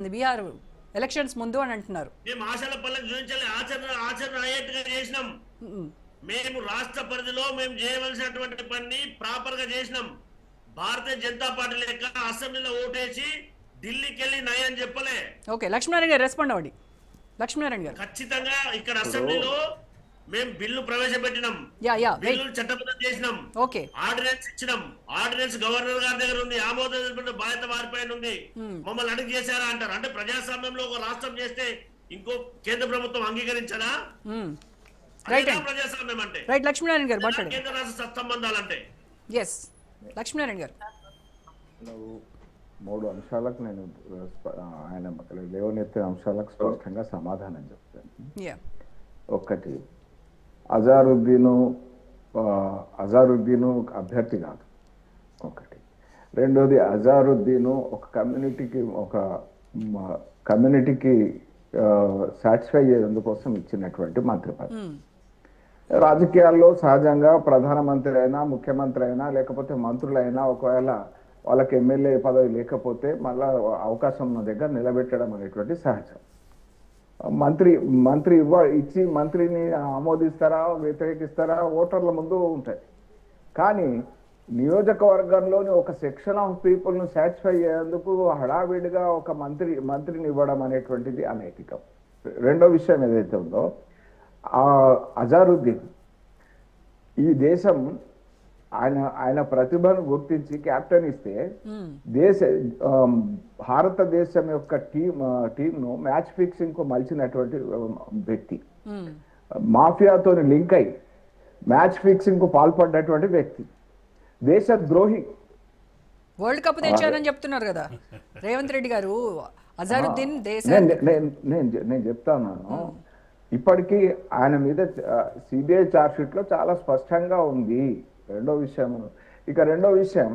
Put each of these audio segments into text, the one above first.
Bihar elections ముందు అని అంటున్నారు. మేము ఆశల పల్లకి చూపించాలి, ఆచరణ అయ్యేట్టుగా చేసినాం. మేము రాష్ట్ర పరిధిలో మేము చేయవలసినటువంటి పని ప్రాపర్ గా చేసినాం. భారతీయ జనతా పార్టీ లెక్క అసెంబ్లీలో ఓటేసి ఢిల్లీకి వెళ్ళి నై అని చెప్పలే. ఓకే, లక్ష్మీనారాయణ గారు రెస్పాండ్ అవ్వండి. లక్ష్మీనారాయణ గారు, ఖచ్చితంగా ఇక్కడ అసెంబ్లీలో మేము బిల్లు ప్రవేశపెట్టినాం, బిల్లు చట్టబద్ధం చేసినాం, ఆర్డినెన్స్ ఇచ్చినాం. ఆర్డినెన్స్ గవర్నర్ గారి దగ్గర ఉంది, ఆమోదించిన బాధ్యత వారిపైన ఉంది. మమ్మల్ని అడుగు చేశారా అంటారు. అంటే ప్రజాస్వామ్యంలో ఒక రాష్ట్రం చేస్తే ఇంకో కేంద్ర ప్రభుత్వం అంగీకరించదా? ప్రజాస్వామ్యం అంటే లక్ష్మీనారాయణ గారు మాట్లాడండి. కేంద్ర రాష్ట్ర సత్సంబంధాలు అంటే లక్ష్మీనారాయణ గారు, 3 అంశాలకు నేను ఆయన లేవనెత్తిన అంశాలకు స్పష్టంగా సమాధానం చెప్తాను. ఒకటి, అజారుద్దీను అభ్యర్థి కాదు ఒకటి. రెండోది, అజారుద్దీను ఒక కమ్యూనిటీకి సాటిస్ఫై చేసేందుకోసం ఇచ్చినటువంటి మంత్రి పదవి. రాజకీయాల్లో సహజంగా ప్రధానమంత్రి అయినా, ముఖ్యమంత్రి అయినా, లేకపోతే మంత్రులైనా ఒకవేళ వాళ్ళకి ఎమ్మెల్యే పదవి లేకపోతే మళ్ళా అవకాశం ఉన్న దగ్గర నిలబెట్టడం అనేటువంటి సహజం. మంత్రి ఇచ్చి మంత్రిని ఆమోదిస్తారా, వ్యతిరేకిస్తారా ఓటర్ల ముందు ఉంటాయి. కానీ నియోజకవర్గంలోని ఒక సెక్షన్ ఆఫ్ పీపుల్ను సాటిస్ఫై అయ్యేందుకు హడావిడిగా ఒక మంత్రిని ఇవ్వడం అనేటువంటిది అనైతికం. రెండో విషయం ఏదైతే ఉందో, అజారుద్దీన్ ఈ దేశం ఆయన ప్రతిభను గుర్తించి క్యాప్టెన్ ఇస్తే భారతదేశం యొక్క టీంను మ్యాచ్ ఫిక్సింగ్ కు మలిచినటువంటి వ్యక్తి, మాఫియాతో లింక్ అయి మ్యాచ్ ఫిక్సింగ్ కు పాల్పడ్డటువంటి వ్యక్తి, దేశద్రోహి. వరల్డ్ కప్ తెచ్చారని చెప్తున్నారు కదా రేవంత్ రెడ్డి గారు. అజారుద్దీన్ నేను చెప్తాను, ఇప్పటికీ ఆయన మీద సిబిఐ ఛార్జ్షీట్ లో చాలా స్పష్టంగా ఉంది. రెండో విషయం,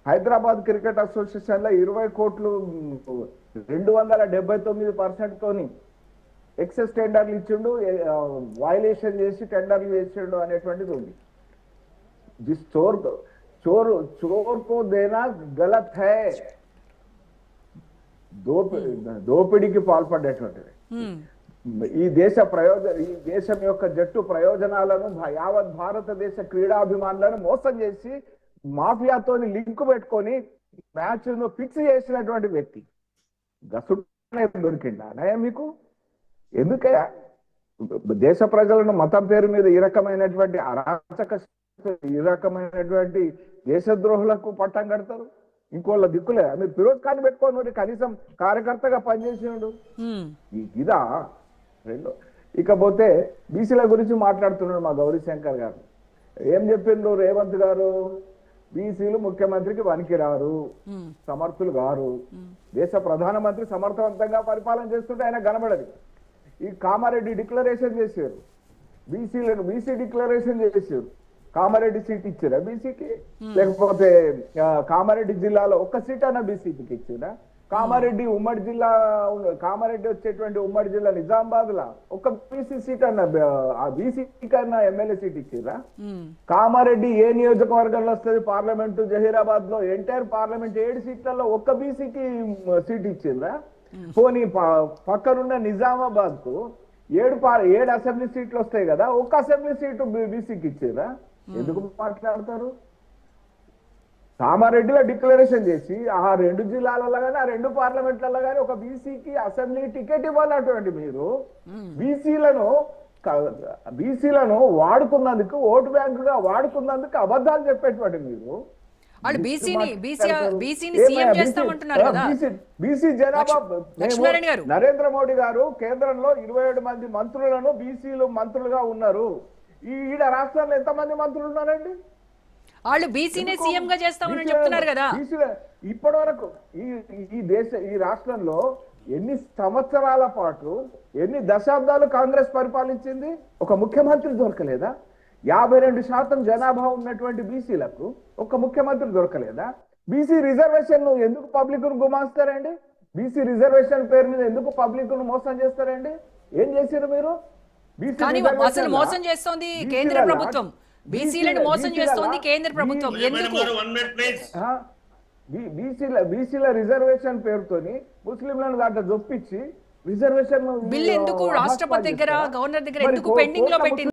హైదరాబాద్ క్రికెట్ అసోసియేషన్ లో 20 కోట్లు 279% తోని ఎక్సెస్ టెండర్లు ఇచ్చిండు, వైలేషన్ చేసి టెండర్లు చేసిండు అనేటువంటిది ఉంది. జిస్ చోర్ కో దేనా గలత్ హై, దోపిడీకి పాల్పడేటువంటిది. ఈ దేశం యొక్క జట్టు ప్రయోజనాలను, యావత్ భారతదేశ క్రీడాభిమానులను మోసం చేసి మాఫియాతో లింక్ పెట్టుకొని మ్యాచ్ ను ఫిక్స్ చేసినటువంటి వ్యక్తి దొరికిందా మీకు? ఎందుకే దేశ ప్రజలను మతం పేరు మీద ఈ రకమైనటువంటి అరాచక, ఈ రకమైనటువంటి దేశద్రోహులకు పట్టం కడతారు? ఇంకోళ్ళ దిక్కులే. మీరు ఫిరోజ్ ఖాన్ పెట్టుకోండి, కనీసం కార్యకర్తగా పనిచేసినాడు. ఇదా రెండు. ఇకపోతే బీసీల గురించి మాట్లాడుతున్నాడు మా గౌరీశంకర్ గారు. ఏం చెప్పిండ్రు రేవంత్ గారు? బీసీలు ముఖ్యమంత్రికి పనికిరారు, సమర్థులు గారు. దేశ ప్రధానమంత్రి సమర్థవంతంగా పరిపాలన చేస్తుంటే ఆయన కనబడదు. ఈ కామారెడ్డి డిక్లరేషన్ చేశారు, బీసీ డిక్లరేషన్ చేశారు. కామారెడ్డి సీట్ ఇచ్చారా బీసీకి? లేకపోతే కామారెడ్డి జిల్లాలో ఒక్క సీట్ అన్నా బీసీకి ఇచ్చారా? కామారెడ్డి వచ్చేటువంటి ఉమ్మడి జిల్లా నిజామాబాద్ లా ఒక్క బీసీ సీట్ అన్న, బీసీకి అన్న ఎమ్మెల్యే సీట్ ఇచ్చిరా? కామారెడ్డి ఏ నియోజకవర్గంలో వస్తుంది పార్లమెంటు? జహీరాబాద్ లో ఎంటైర్ పార్లమెంట్ 7 సీట్లలో ఒక్క బీసీకి సీట్ ఇచ్చిండ్రా? పోనీ పక్కనున్న నిజామాబాద్ కు 7 అసెంబ్లీ సీట్లు వస్తాయి కదా, ఒక్క అసెంబ్లీ సీటు బీసీకి ఇచ్చిరా? ఎందుకు మాట్లాడతారు? కామారెడ్డిలో డిక్లరేషన్ చేసి ఆ 2 జిల్లాలలో కానీ, ఆ 2 పార్లమెంట్లలో కానీ ఒక బీసీకి అసెంబ్లీ టికెట్ ఇవ్వాలన్నటువంటి మీరు బీసీలను వాడుకున్నందుకు, ఓటు బ్యాంకుగా వాడుకున్నందుకు అబద్ధాలు చెప్పేటువంటి మీరు బీసీ జనాభా. నరేంద్ర మోడీ గారు కేంద్రంలో 27 మంది మంత్రులను బీసీలు మంత్రులుగా ఉన్నారు. ఈడ రాష్ట్రంలో ఎంతమంది మంత్రులు ఉన్నారండి? వాళ్ళు బీసీని సీఎం గా చేస్తామని చెప్తున్నారు కదా. ఇప్పటి వరకు ఈ రాష్ట్రంలో ఎన్ని సంవత్సరాల పాటు, ఎన్ని దశాబ్దాలు కాంగ్రెస్ పరిపాలించింది? ఒక ముఖ్యమంత్రి దొరకలేదా? 52% జనాభా ఉన్నటువంటి బీసీలకు ఒక ముఖ్యమంత్రి దొరకలేదా? బీసీ రిజర్వేషన్ ఎందుకు పబ్లిక్ ను గుమాస్తారండి? బీసీ రిజర్వేషన్ పేరు మీద ఎందుకు పబ్లిక్ ను మోసం చేస్తారండి? ఏం చేశారు మీరు? అసలు మోసం చేస్తోంది కేంద్ర ప్రభుత్వం, బీసీలను మోసం చేస్తోంది కేంద్ర ప్రభుత్వం. ఎందుకు బీసీల రిజర్వేషన్ పేరుతోని ముస్లింలను దాంట్లో జొప్పించి రిజర్వేషన్ బిల్ ఎందుకు రాష్ట్రపతి దగ్గర గవర్నర్ దగ్గర ఎందుకు పెండింగ్ లో పెట్టింది?